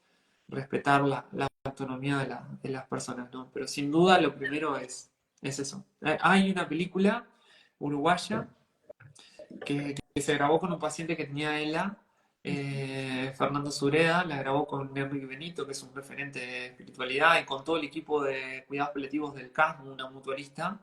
respetar la autonomía de las personas, ¿no? Pero sin duda lo primero es eso. Hay una película uruguaya que se grabó con un paciente que tenía ELA, Fernando Sureda, la grabó con Enrique Benito, que es un referente de espiritualidad, y con todo el equipo de cuidados paliativos del CASMU, una mutualista.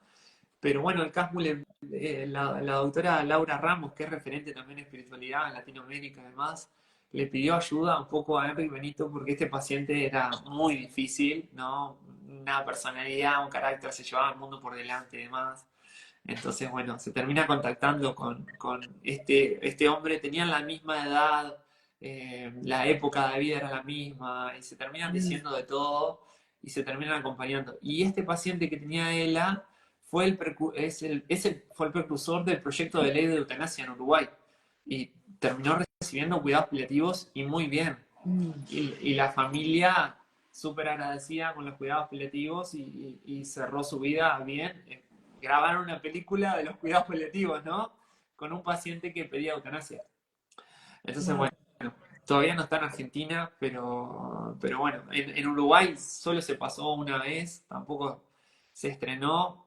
Pero bueno, el CASMU, la doctora Laura Ramos, que es referente también en espiritualidad en Latinoamérica además, le pidió ayuda un poco a Enrique Benito porque este paciente era muy difícil, ¿no? Una personalidad, un carácter, se llevaba el mundo por delante y demás. Entonces, bueno, se termina contactando con este hombre, tenían la misma edad, la época de vida era la misma, y se terminan diciendo de todo y se terminan acompañando. Y este paciente que tenía ELA fue el precursor del proyecto de ley de eutanasia en Uruguay y terminó recibiendo cuidados paliativos y muy bien. Y la familia súper agradecida con los cuidados paliativos y cerró su vida bien. Grabaron una película de los cuidados paliativos, ¿no? Con un paciente que pedía eutanasia. Entonces, Wow. bueno, todavía no está en Argentina, pero bueno, en Uruguay solo se pasó una vez, tampoco se estrenó,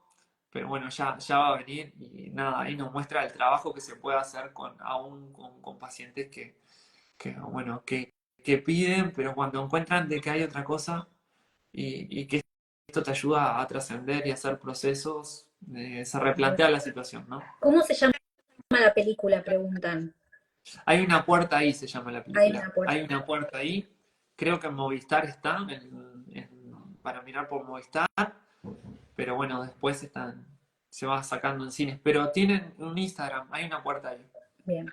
pero bueno, ya va a venir y nada, ahí nos muestra el trabajo que se puede hacer aún con pacientes bueno, que piden, pero cuando encuentran de que hay otra cosa y que esto te ayuda a trascender y a hacer procesos, se replantea la situación, ¿no? ¿Cómo se llama la película? Preguntan. Hay una puerta ahí, se llama la Hay película. una puerta. Hay una puerta ahí. Creo que en Movistar está, para mirar por Movistar, pero bueno, después se va sacando en cines. Pero tienen un Instagram, hay una puerta ahí. Bien.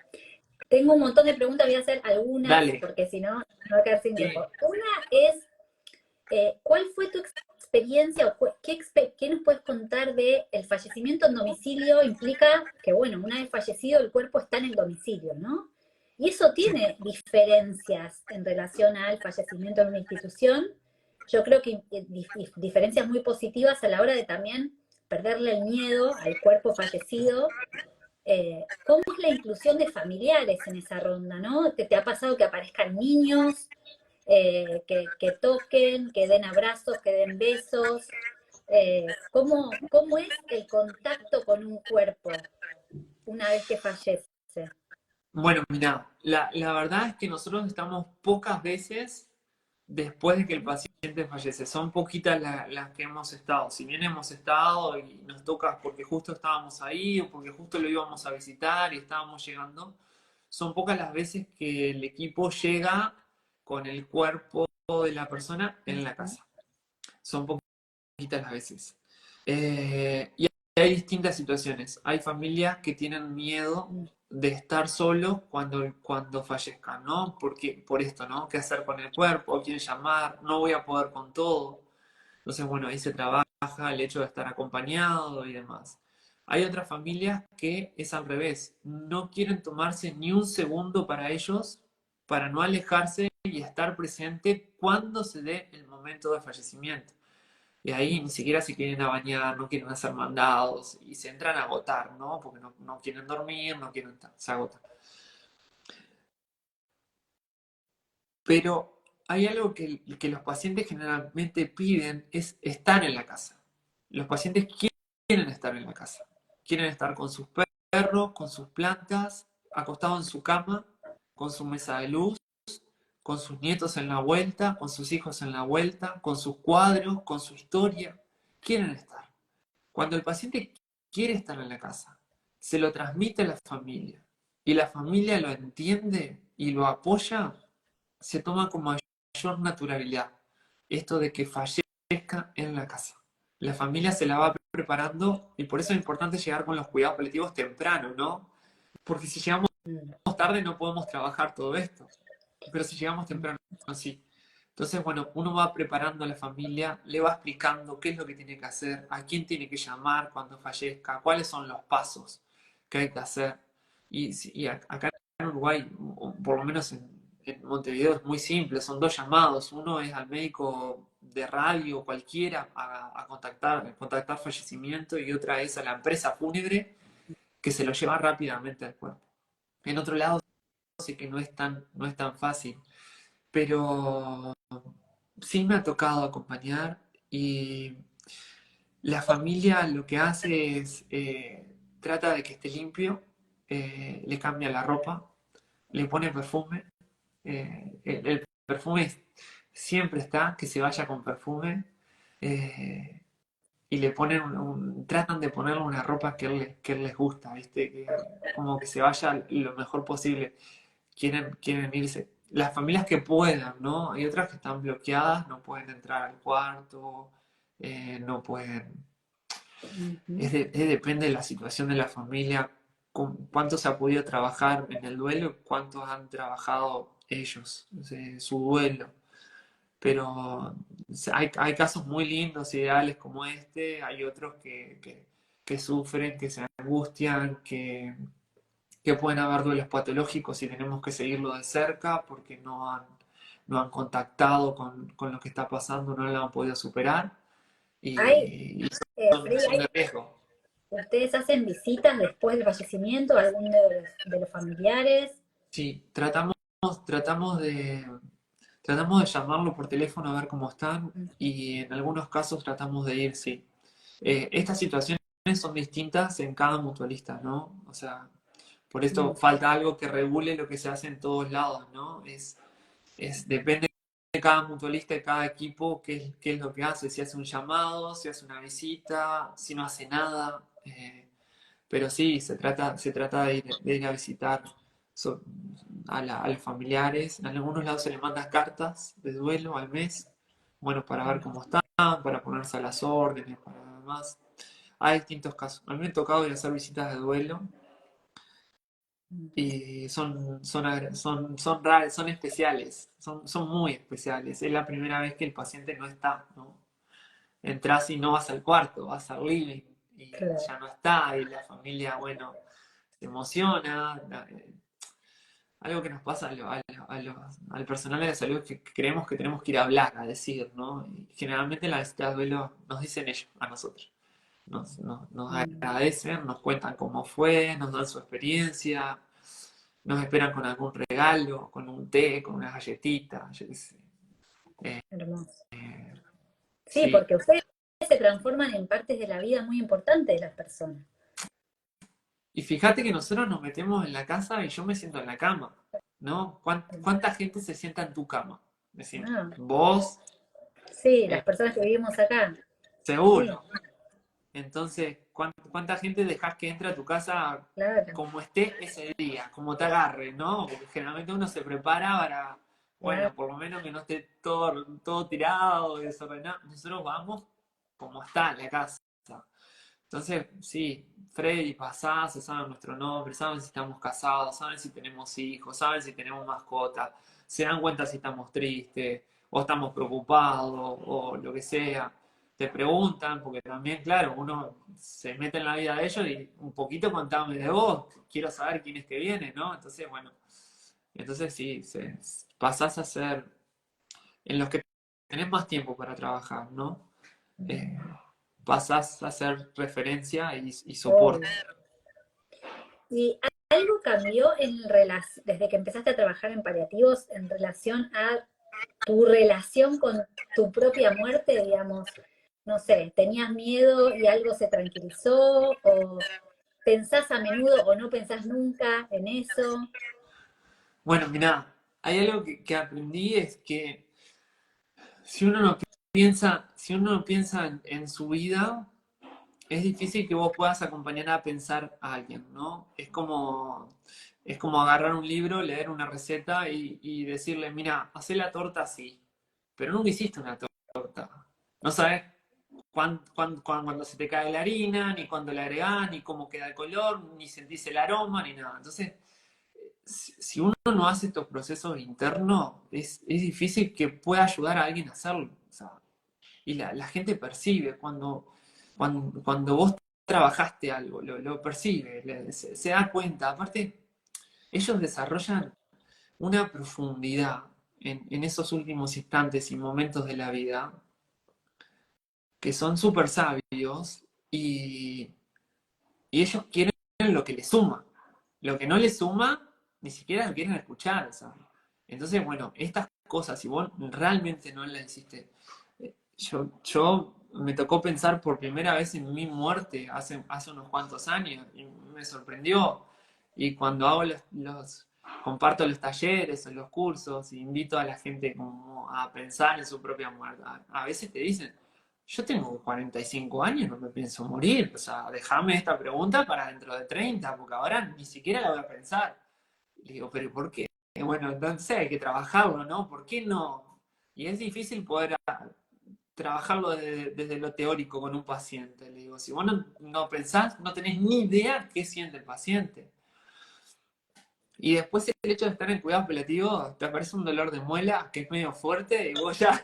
Tengo un montón de preguntas, voy a hacer algunas, Dale. porque si no, me voy a quedar sin Sí. tiempo. Una es, ¿cuál fue tu experiencia o qué nos puedes contar de el fallecimiento en domicilio? Implica que, bueno, una vez fallecido el cuerpo está en el domicilio, ¿no? Y eso Sí. tiene diferencias en relación al fallecimiento en una institución. Yo creo que diferencias muy positivas a la hora de también perderle el miedo al cuerpo fallecido. ¿Cómo es la inclusión de familiares en esa ronda, no? ¿Te ha pasado que aparezcan niños, que toquen, que den abrazos, que den besos? ¿Cómo es el contacto con un cuerpo una vez que fallece? Bueno, mira, la verdad es que nosotros estamos pocas veces después de que el paciente fallece. Son poquitas las que hemos estado. Si bien hemos estado y nos toca porque justo estábamos ahí o porque justo lo íbamos a visitar y estábamos llegando, son pocas las veces que el equipo llega con el cuerpo de la persona en la casa. Son poquitas las veces. Y hay distintas situaciones. Hay familias que tienen miedo de estar solos cuando fallezcan, ¿no? Porque, por esto, ¿no? ¿Qué hacer con el cuerpo? ¿Quién llamar? No voy a poder con todo. Entonces, bueno, ahí se trabaja el hecho de estar acompañado y demás. Hay otras familias que es al revés, no quieren tomarse ni un segundo para ellos, para no alejarse y estar presente cuando se dé el momento de fallecimiento. Y ahí ni siquiera se quieren a bañar, no quieren hacer mandados y se entran a agotar, ¿no? Porque no quieren dormir, no quieren estar, se agotan. Pero hay algo que los pacientes generalmente piden, es estar en la casa. Los pacientes quieren estar en la casa. Quieren estar con sus perros, con sus plantas, acostados en su cama, con su mesa de luz, con sus nietos en la vuelta, con sus hijos en la vuelta, con sus cuadros, con su historia. Quieren estar. Cuando el paciente quiere estar en la casa, se lo transmite a la familia y la familia lo entiende y lo apoya, se toma con mayor naturalidad esto de que fallezca en la casa. La familia se la va preparando y por eso es importante llegar con los cuidados paliativos temprano, ¿no? Porque si llegamos Mm, tarde no podemos trabajar todo esto, pero si llegamos mm. temprano, sí. Entonces, bueno, uno va preparando a la familia, le va explicando qué es lo que tiene que hacer, a quién tiene que llamar cuando fallezca, cuáles son los pasos que hay que hacer. Y acá en Uruguay, o por lo menos en Montevideo, es muy simple, son dos llamados. Uno es al médico de radio cualquiera a contactar fallecimiento y otra es a la empresa fúnebre que se lo lleva rápidamente al cuerpo. En otro lado, sé que no es tan fácil, pero sí me ha tocado acompañar y la familia lo que hace es trata de que esté limpio, le cambia la ropa, le pone perfume, el perfume siempre está, que se vaya con perfume, eh, y le ponen tratan de ponerle una ropa que les gusta, ¿viste? Como que se vaya lo mejor posible. Quieren irse. Las familias que puedan, ¿no? Hay otras que están bloqueadas, no pueden entrar al cuarto, no pueden. Ujú. Depende de la situación de la familia, cuánto se ha podido trabajar en el duelo, cuántos han trabajado ellos, su duelo. Pero hay casos muy lindos, ideales como este, hay otros que sufren, que se angustian, que pueden haber duelos patológicos y tenemos que seguirlo de cerca porque no han contactado con lo que está pasando, no lo han podido superar Hay, y Freddy, son de riesgo. ¿ustedes hacen visitas después del fallecimiento a alguno de los familiares? Sí, tratamos de llamarlo por teléfono a ver cómo están Mm, y en algunos casos tratamos de ir, sí. Estas situaciones son distintas en cada mutualista, ¿no? O sea, por esto mm, falta algo que regule lo que se hace en todos lados, ¿no? Depende de cada mutualista, de cada equipo, qué es lo que hace, si hace un llamado, si hace una visita, si no hace nada. Pero sí, se trata de ir a visitar so- a los familiares. En algunos lados se les manda cartas de duelo al mes, bueno, para ver cómo están, para ponerse a las órdenes, para demás. Hay distintos casos. A mí me ha tocado ir a hacer visitas de duelo mm. y son raras, son especiales, son muy especiales. Es la primera vez que el paciente no está, ¿no? Entras y no vas al cuarto, vas al living y Claro. ya no está, y la familia, bueno, se emociona. Algo que nos pasa al personal de la salud es que creemos que tenemos que ir a hablar, a decir, ¿no? Y generalmente en la visita de duelo nos dicen ellos, a nosotros. Nos Mm. agradecen, nos cuentan cómo fue, nos dan su experiencia, nos esperan con algún regalo, con un té, con una galletita, yo qué sé. Eh, Hermoso. Sí, sí, porque ustedes se transforman en partes de la vida muy importantes de las personas. y fíjate que nosotros nos metemos en la casa y yo me siento en la cama, ¿no? ¿Cuánta gente se sienta en tu cama? Decime, Ah, vos, sí, las eh, personas que vivimos acá. Sí, seguro. Entonces, ¿cuánta gente dejas que entre a tu casa claro, como esté ese día, como te agarre, ¿no? Porque generalmente uno se prepara para, claro. bueno, por lo menos que no esté todo tirado, desordenado. Nosotros vamos como está en la casa. Entonces, sí, Freddy, pasá, se saben nuestro nombre, saben si estamos casados, saben si tenemos hijos, saben si tenemos mascota, se dan cuenta si estamos tristes, o estamos preocupados, o lo que sea. te preguntan, porque también, claro, uno se mete en la vida de ellos y un poquito contame de vos, quiero saber quién es que viene, ¿no? Entonces, bueno, entonces sí, pasás a ser, en los que tenés más tiempo para trabajar, ¿no? Eh, pasás a hacer referencia y soporte. Obvio. ¿Y algo cambió desde que empezaste a trabajar en paliativos en relación a tu relación con tu propia muerte, digamos? No sé, ¿tenías miedo y algo se tranquilizó? ¿O pensás a menudo o no pensás nunca en eso? Bueno, mirá, hay algo que aprendí es que si uno no piensa, si uno no piensa en su vida, es difícil que vos puedas acompañar a pensar a alguien, ¿no? Es como agarrar un libro, leer una receta y decirle, mira, hacé la torta así, pero nunca hiciste una torta. No sabes cuándo se te cae la harina, ni cuándo la agregás, ni cómo queda el color, ni sentís el aroma, ni nada. Entonces, si uno no hace estos procesos internos, es difícil que pueda ayudar a alguien a hacerlo. O sea, y la gente percibe cuando vos trabajaste algo, lo percibe, se da cuenta. Aparte, ellos desarrollan una profundidad en esos últimos instantes y momentos de la vida que son súper sabios y ellos quieren lo que les suma. Lo que no les suma, ni siquiera lo quieren escuchar, ¿sabes? Entonces, bueno, estas cosas, si vos realmente no las hiciste, yo me tocó pensar por primera vez en mi muerte hace unos cuantos años y me sorprendió. Y cuando hago comparto los talleres o los cursos, e invito a la gente como a pensar en su propia muerte. A veces te dicen, yo tengo 45 años, no me pienso morir, o sea, déjame esta pregunta para dentro de 30 porque ahora ni siquiera la voy a pensar. Le digo, pero ¿por qué? Bueno, entonces hay que trabajarlo, ¿no? ¿Por qué no? Y es difícil poder trabajarlo desde lo teórico con un paciente. Le digo, si vos no pensás, no tenés ni idea qué siente el paciente. Y después el hecho de estar en cuidados paliativos, te aparece un dolor de muela que es medio fuerte y vos ya,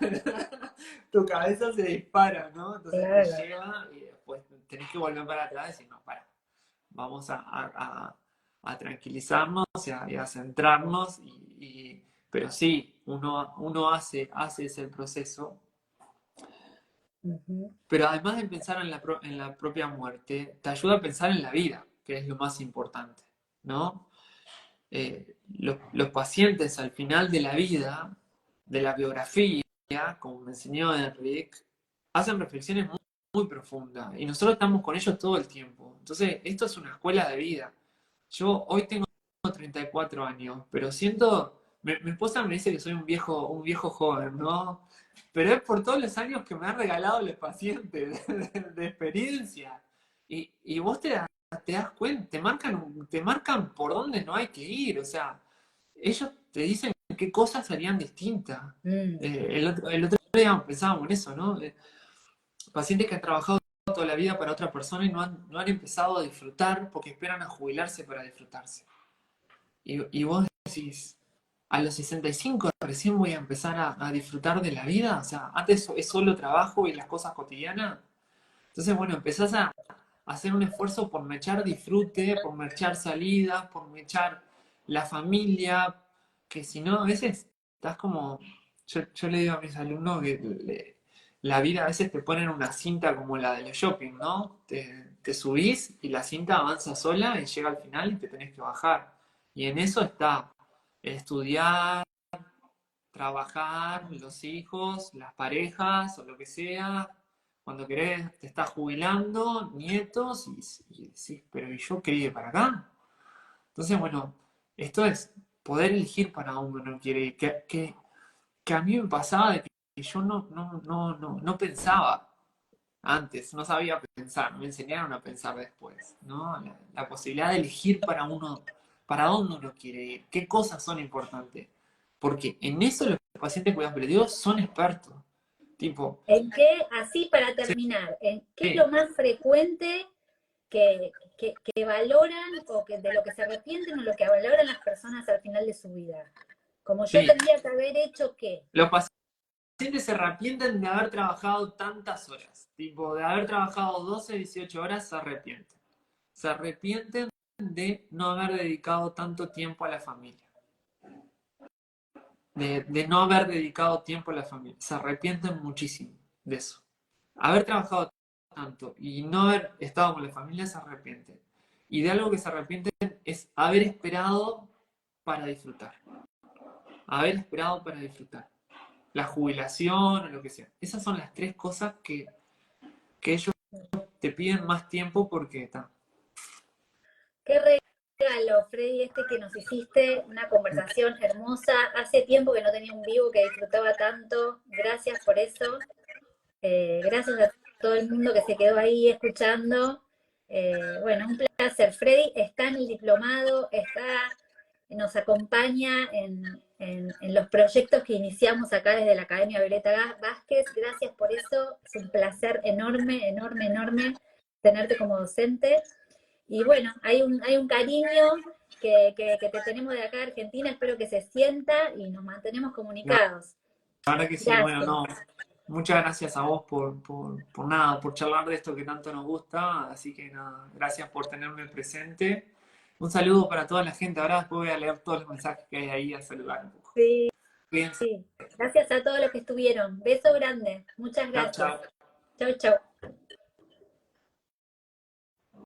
tu cabeza se dispara, ¿no? Entonces te Claro. lleva y después tenés que volver para atrás y decir, no, para, vamos a tranquilizarnos y a centrarnos. Pero sí, uno hace ese proceso. Ujú. Pero además de pensar en la propia muerte, te ayuda a pensar en la vida, que es lo más importante, ¿no? Los pacientes al final de la vida, de la biografía, como me enseñó Enric, hacen reflexiones muy profundas y nosotros estamos con ellos todo el tiempo. Entonces, esto es una escuela de vida. Yo hoy tengo 34 años, pero siento, mi esposa me dice que soy un viejo joven, ¿no? Pero es por todos los años que me han regalado los pacientes de experiencia. Y vos te das cuenta, te marcan por dónde no hay que ir. O sea, ellos te dicen qué cosas harían distintas. Mm. El otro día pensábamos en eso, ¿no? Pacientes que han trabajado toda la vida para otra persona y no han empezado a disfrutar porque esperan a jubilarse para disfrutarse. Y vos decís, a los 65 recién voy a empezar a disfrutar de la vida. O sea, antes es solo trabajo y las cosas cotidianas. Entonces, bueno, empezás a hacer un esfuerzo por mechar disfrute, por mechar salidas, por mechar la familia, que si no, a veces estás como, yo le digo a mis alumnos que la vida a veces te ponen una cinta como la del shopping, ¿no? Te subís y la cinta avanza sola y llega al final y te tenés que bajar. Y en eso está estudiar, trabajar, los hijos, las parejas o lo que sea. Cuando querés, te estás jubilando, nietos, y decís, pero ¿y yo quería ir para acá? Entonces, bueno, esto es poder elegir para dónde uno quiere ir. Que a mí me pasaba de que yo no pensaba antes, no sabía pensar, me enseñaron a pensar después, ¿no? La posibilidad de elegir para uno, para dónde uno quiere ir, qué cosas son importantes. Porque en eso los pacientes cuidados paliativos son expertos. Tipo, ¿En qué, así para terminar, en qué es lo sí, más frecuente que valoran o que de lo que se arrepienten o lo que valoran las personas al final de su vida? Como yo sí, tendría que haber hecho qué. los pacientes se arrepienten de haber trabajado tantas horas, tipo, de haber trabajado 12, 18 horas, se arrepienten. Se arrepienten de no haber dedicado tanto tiempo a la familia. De no haber dedicado tiempo a la familia. Se arrepienten muchísimo de eso. Haber trabajado tanto y no haber estado con la familia se arrepienten. Y de algo que se arrepienten es haber esperado para disfrutar. Haber esperado para disfrutar. La jubilación o lo que sea. Esas son las 3 cosas que ellos te piden más tiempo porque está. Qué regalo, Freddy, este que nos hiciste, una conversación hermosa. Hace tiempo que no tenía un vivo que disfrutaba tanto. Gracias por eso. Gracias a todo el mundo que se quedó ahí escuchando. Bueno, un placer. Freddy está en el diplomado, nos acompaña en los proyectos que iniciamos acá desde la Academia Violeta Vázquez. Gracias por eso. Es un placer enorme, enorme, enorme tenerte como docente. Y bueno, hay un cariño que te tenemos de acá de Argentina. Espero que se sienta y nos mantenemos comunicados. La verdad que sí, Gracias. bueno, no. Muchas gracias a vos por nada, por charlar de esto que tanto nos gusta. Así que nada, gracias por tenerme presente. Un saludo para toda la gente. Ahora después voy a leer todos los mensajes que hay ahí a saludar un poco. Sí, Cuídense. sí. Gracias a todos los que estuvieron. Beso grande. Muchas Chao, gracias. chao. Chau, chau.